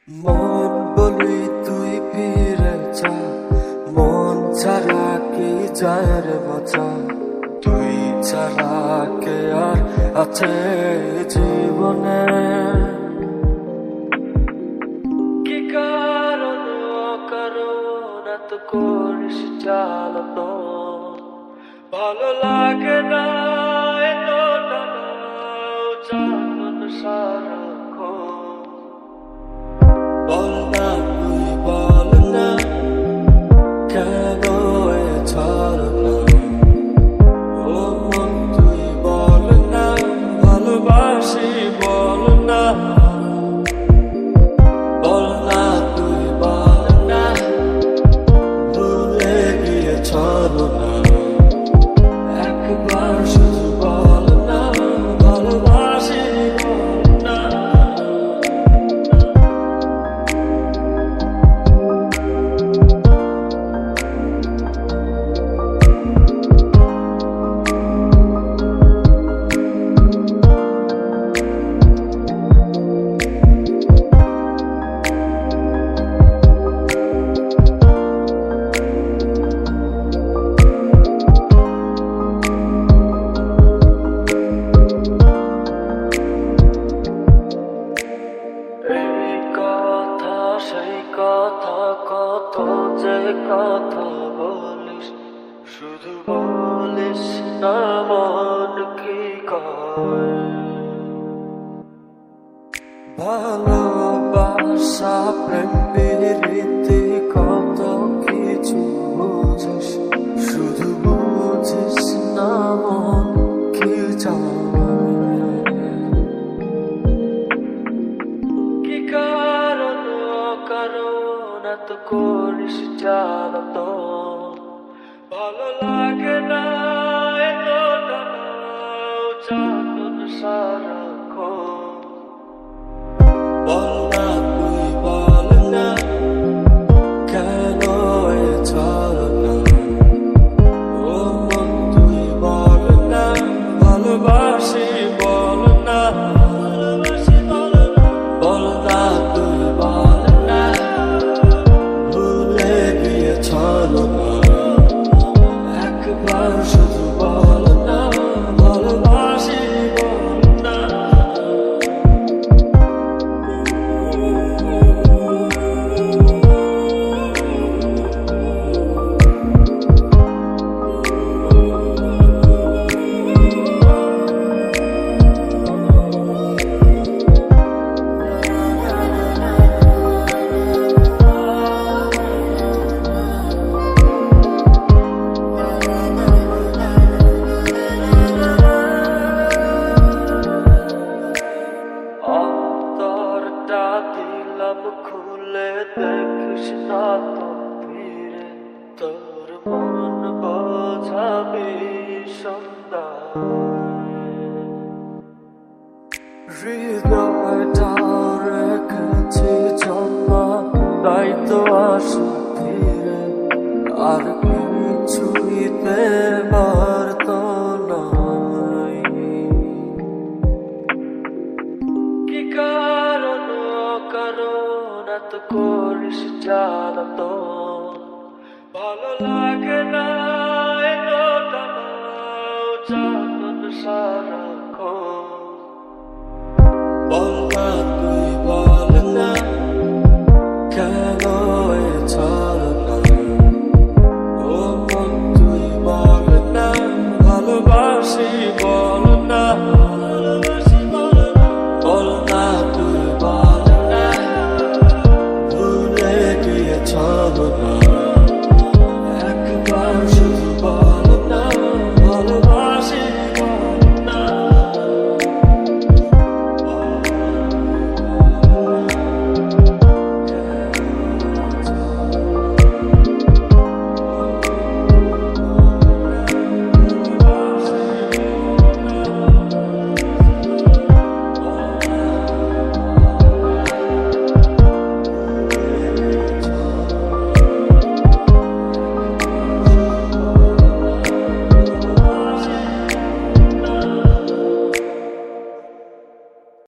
মন বলি তুই ফিরে যা, মন ছাড়া কি যায় রে বাঁচা, তুই ছাড়া কে আর আছে জীবনে। কি কারণ অকারণ এত করিস জ্বালাতো, ভালো লাগে না এতো টানাও চাঁদন সারাক্ষণ। বল না তুই বল না, কেন এ ছলনা, ও মন তুই বল না, ভালোবাসি বল না। বল না তুই বল না, ভুলে গিয়েছ না, একবার শুধু বল না, ভালোবাসি বল না। সেই কথা কত যে কথা বলিস, শুধু বলিস না মন কি কয়। ভালোবাসা প্রেম প্রীতি কত কিছু বুঝিস, শুধু বুঝিস না মন কি চায়। কি কারণ অকারণ এত করিস জ্বালাতো, ভালো লাগে না এতো টানাও চাঁদন সারাক্ষণ। বল না তুই বল না, কেন এ ছলনা, ও মন তুই বল না, ভালোবাসি বল না। বল না তুই বল না, ভুলে গিয়েছ না, একবার শুধু বল না, ভালোবাসি বল না। অন্তরটা দিলাম খুলে, দেখিস না তো ফিরে, তোর মন বোঝাবি সন্ধ্যা। হৃদয়টা রেখেছি জমা, তাই তো আসি ফিরে, আর কিছুই দেবার তো নাই। কি কারণ অকারণ এত করিস জ্বালাতো, ভালো লাগে না